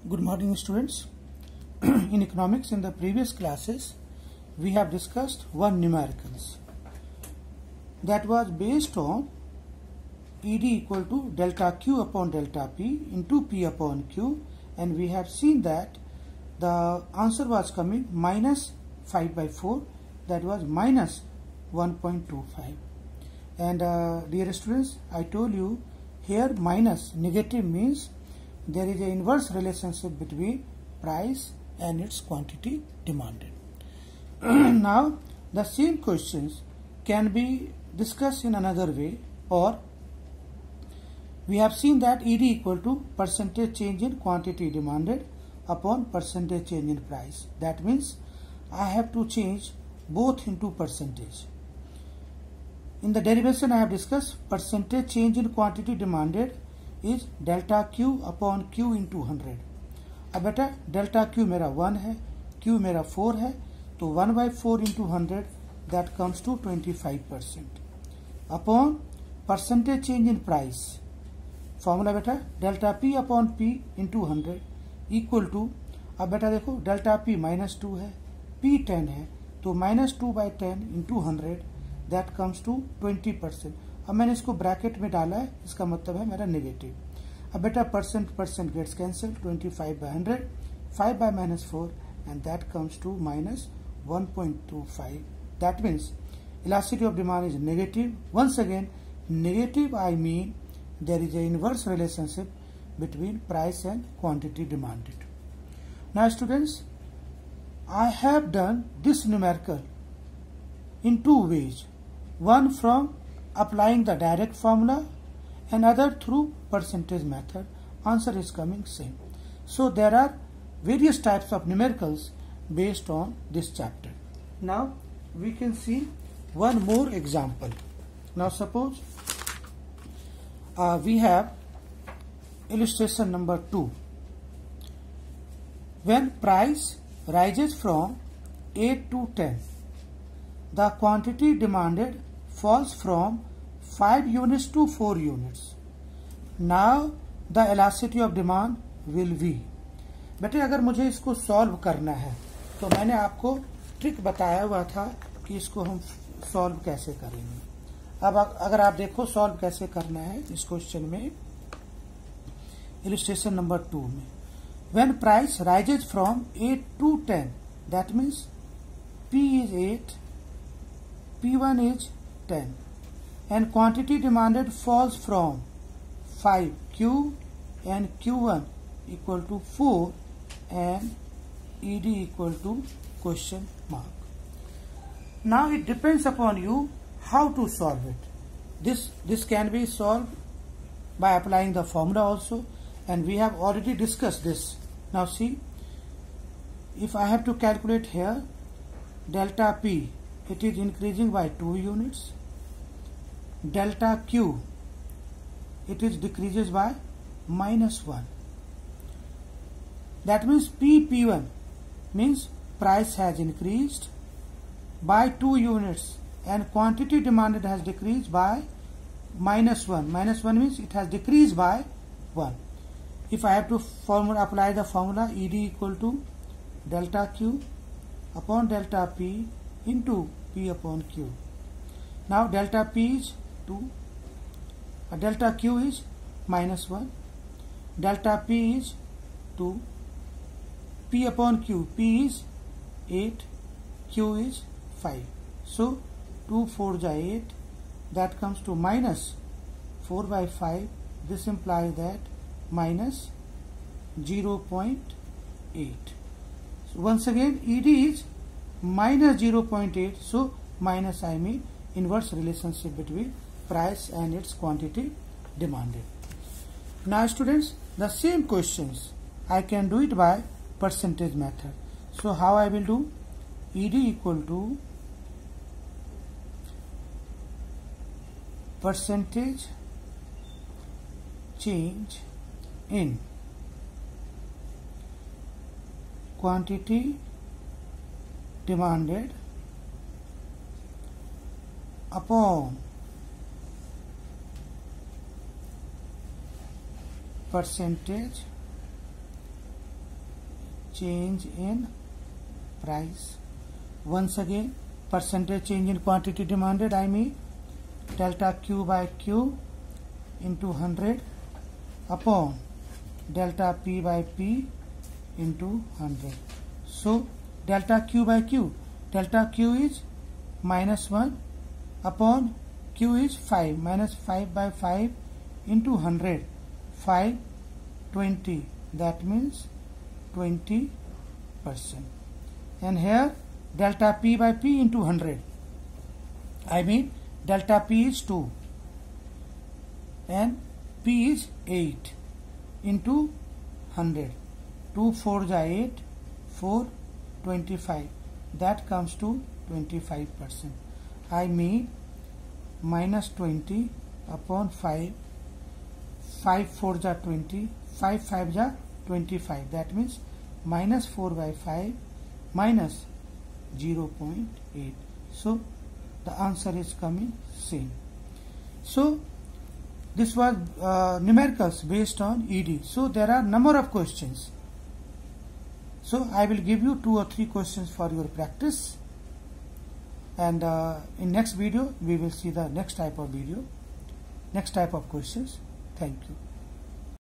Good morning, students. In economics, in the previous classes, we have discussed one numericals that was based on ED equal to delta Q upon delta P into P upon Q, and we have seen that the answer was coming minus 5/4, that was minus 1.25. And dear students, I told you here minus negative means there is an inverse relationship between price and its quantity demanded. Now the same questions can be discussed in another way, or we have seen that ED equal to percentage change in quantity demanded upon percentage change in price. That means I have to change both into percentage. In the derivation I have discussed percentage change in quantity demanded is delta Q upon Q into 100. अब बेटा delta Q मेरा 1 है, Q मेरा 4 है, तो 1/4 into 100 that comes to 25% upon percentage change in price. Formula बेटा delta P upon P into 100 equal to, अब बेटा देखो डेल्टा P -2 है, P 10 है, तो -2/10 into 100 that comes to 20%. अब मैंने इसको ब्रैकेट में डाला है, इसका मतलब है मेरा नेगेटिव. अब बेटा percent gets cancel, 25/100, 5/-4 and that comes to -1.25. That means elasticity of demand is negative. Once again, negative I mean there is an inverse relationship between price and quantity demanded. Now students, I have done this numerical in two ways. One from applying the direct formula, another through percentage method. Answer is coming same. So there are various types of numericals based on this chapter. Now we can see one more example. Now suppose we have illustration number 2. When price rises from 8 to 10, the quantity demanded falls from 5 units to 4 units. Now the elasticity of demand will be. बेटे अगर मुझे इसको solve करना है तो मैंने आपको trick बताया हुआ था कि इसको हम सॉल्व कैसे करेंगे. अब अगर आप देखो सॉल्व कैसे करना है इस क्वेश्चन में, इलस्ट्रेशन नंबर 2 में. When price rises from 8 to 10, that means P is 8, P1 is 10, and quantity demanded falls from 5, Q and Q1 equal to 4 and ED equal to question mark. Now it depends upon you how to solve it. This can be solved by applying the formula also, and we have already discussed this. Now see, if I have to calculate here delta P, it is increasing by 2 units. Delta Q, it is decreases by -1. That means P1 means price has increased by 2 units and quantity demanded has decreased by -1. -1 means it has decreased by 1. If I have to apply the formula, ED equal to delta Q upon delta P into P upon Q. Now delta P is 2, delta Q is -1, delta P is 2, P upon Q, P is 8, Q is 5. So 2 4 is 8, that comes to -4/5. This implies that -0.8. So once again ED is -0.8. So minus I mean inverse relationship between price and its quantity demanded. Now students, the same questions I can do it by percentage method. So how I will do? ED equal to percentage change in quantity demanded upon percentage change in price. Once again, percentage change in quantity demanded, I mean delta Q by Q into 100 upon delta P by P into 100. So delta Q by Q, delta Q is minus 1 upon Q is 5, minus 5 by 5 into 100, 5, 20, that means 20%. And here delta P by P into 100, I mean delta P is 2 and P is 8 into 100. 2 4 ja 8, 4, 25, that comes to 25%. I mean minus 20 upon 5, 5 4 ja 20, 5 5 ja 25, that means minus 4 by 5 minus 0.8. So the answer is coming same. So this was numericals based on ED. So there are number of questions. So I will give you 2 or 3 questions for your practice, and in next video we will see the next type of questions. Thank you.